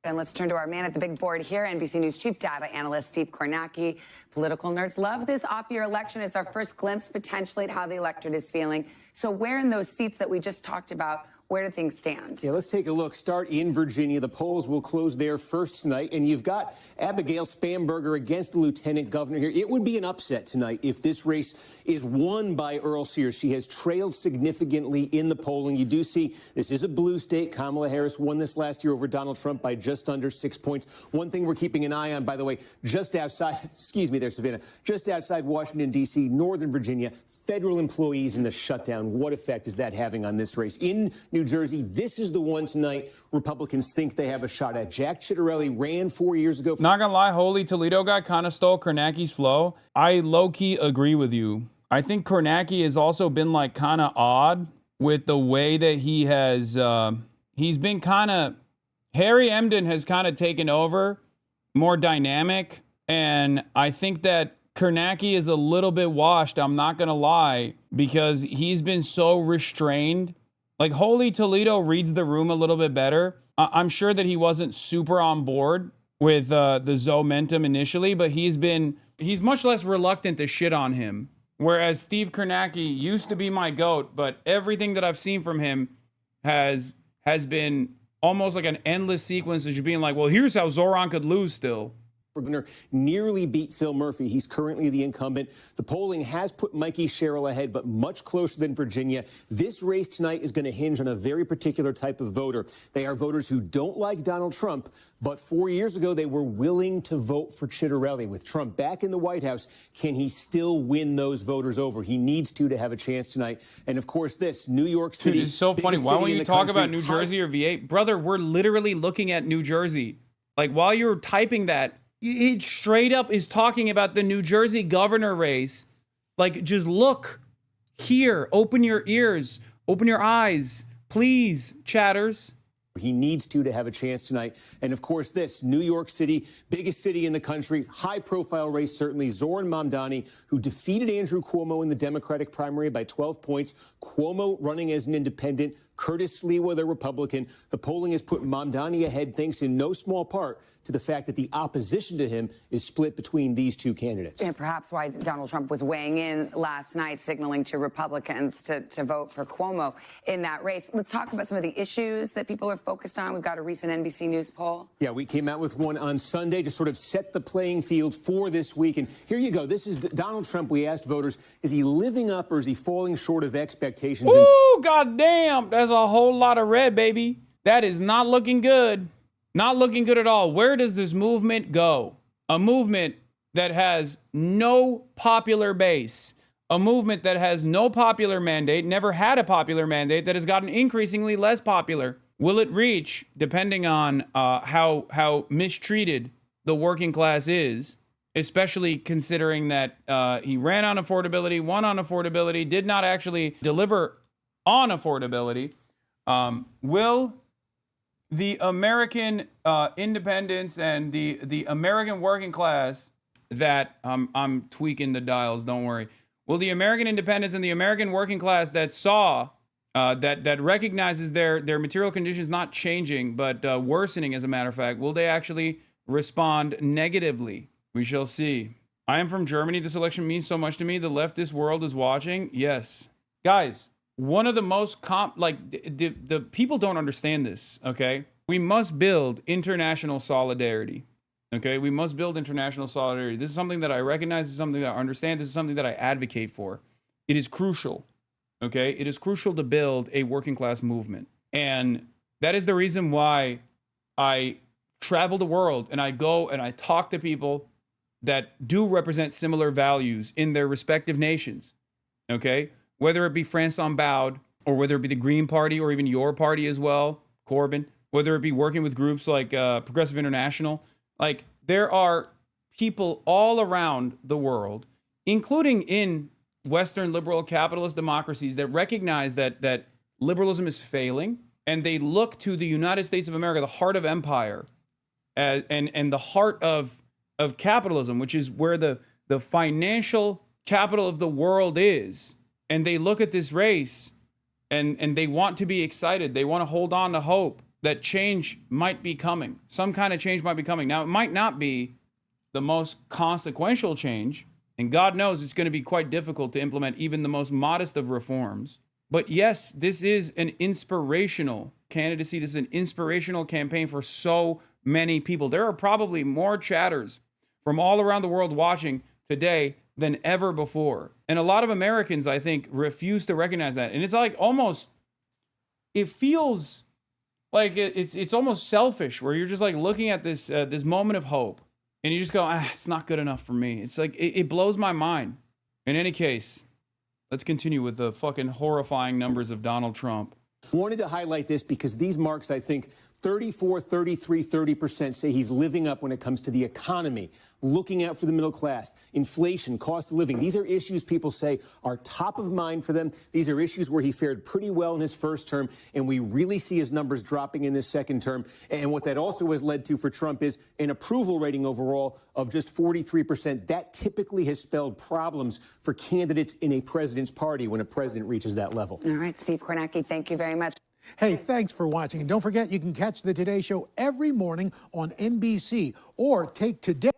And let's turn to our man at the big board here, NBC News chief data analyst Steve Kornacki. Political nerds love this off-year election. It's our first glimpse, potentially, at how the electorate is feeling. So where in those seats that we just talked about, where do things stand? Yeah, let's take a look. Start in Virginia. The polls will close there first tonight. And you've got Abigail Spanberger against the lieutenant governor here. It would be an upset tonight if this race is won by Earl Sears. She has trailed significantly in the polling. You do see this is a blue state. Kamala Harris won this last year over Donald Trump by just under 6 points. One thing we're keeping an eye on, by the way, just outside, excuse me there, Savannah, just outside Washington, D.C., Northern Virginia, federal employees in the shutdown. What effect is that having on this race? In New Jersey, this is the one tonight Republicans think they have a shot at. Jack Ciattarelli ran 4 years ago. Not gonna lie, Holy Toledo guy kind of stole Kornacki's flow. I low-key agree with you. I think Kornacki has also been like kind of odd with the way that he has, he's been kind of, Harry Emden has kind of taken over, more dynamic. And I think that Kornacki is a little bit washed, I'm not gonna lie, because he's been so restrained. Like, Holy Toledo reads the room a little bit better. I'm sure that he wasn't super on board with the Zomentum initially, but he's much less reluctant to shit on him. Whereas Steve Kornacki used to be my GOAT, but everything that I've seen from him has been almost like an endless sequence of just being like, well, here's how Zoran could lose still. Governor nearly beat Phil Murphy. He's currently the incumbent. The polling has put Mikey Sherrill ahead, but much closer than Virginia. This race tonight is going to hinge on a very particular type of voter. They are voters who don't like Donald Trump, but 4 years ago they were willing to vote for Ciattarelli. With Trump back in the White House, can he still win those voters over? He needs to have a chance tonight. And of course, this New York City. Dude, it's so funny. Why won't you talk about New Jersey or V8? Brother, we're literally looking at New Jersey. Like, while you're typing that, it straight up is talking about the New Jersey governor race. Like, just look here, open your ears, open your eyes, please, chatters. He needs to have a chance tonight. And of course, this New York City, biggest city in the country, high profile race, certainly. Zoran Mamdani, who defeated Andrew Cuomo in the Democratic primary by 12 points. Cuomo running as an independent. Curtis Sliwa, the Republican. The polling has put Mamdani ahead, thanks in no small part to the fact that the opposition to him is split between these two candidates. And perhaps why Donald Trump was weighing in last night, signaling to Republicans to vote for Cuomo in that race. Let's talk about some of the issues that people are focused on. We've got a recent NBC News poll. Yeah, we came out with one on Sunday to sort of set the playing field for this week. And here you go. This is Donald Trump. We asked voters, is he living up or is he falling short of expectations? Ooh, goddamn. That's a whole lot of red, baby. That is not looking good. Not looking good at all. Where does this movement go? A movement that has no popular base. A movement that has no popular mandate, never had a popular mandate, that has gotten increasingly less popular. Will it reach, depending on how mistreated the working class is, especially considering that he ran on affordability, won on affordability, did not actually deliver on affordability. Will the American independence and the American working class that I'm tweaking the dials, don't worry. Will the American independence and the American working class that saw that recognizes their material conditions not changing but worsening, as a matter of fact, will they actually respond negatively? We shall see. I am from Germany. This election means so much to me. The leftist world is watching. Yes, guys. One of the most the people don't understand this, okay? We must build international solidarity, okay? We must build international solidarity. This is something that I recognize. This is something that I understand. This is something that I advocate for. It is crucial, okay? It is crucial to build a working class movement. And that is the reason why I travel the world and I go and I talk to people that do represent similar values in their respective nations, okay? Whether it be France on Bowed, or whether it be the Green Party, or even your party as well, Corbyn, whether it be working with groups like Progressive International. Like, there are people all around the world, including in Western liberal capitalist democracies, that recognize that liberalism is failing, and they look to the United States of America, the heart of empire, and the heart of capitalism, which is where the financial capital of the world is. And they look at this race and they want to be excited. They want to hold on to hope. that change might be coming. Some kind of change might be coming. Now, it might not be the most consequential change, and God knows it's going to be quite difficult to implement even the most modest of reforms. But yes, this is an inspirational candidacy. This is an inspirational campaign for so many people. There are probably more chatters from all around the world watching today than ever before. And a lot of Americans, I think, refuse to recognize that. And it's like almost, it feels like it's almost selfish, where you're just like looking at this this moment of hope, and you just go, it's not good enough for me. It's like, it blows my mind. In any case, let's continue with the fucking horrifying numbers of Donald Trump. Wanted to highlight this because these marks, I think, 34, 33, 30% say he's living up when it comes to the economy, looking out for the middle class, inflation, cost of living. These are issues people say are top of mind for them. These are issues where he fared pretty well in his first term, and we really see his numbers dropping in this second term. And what that also has led to for Trump is an approval rating overall of just 43%. That typically has spelled problems for candidates in a president's party when a president reaches that level. All right, Steve Kornacki, thank you very much. Hey, thanks for watching. And don't forget, you can catch the Today Show every morning on NBC or take Today.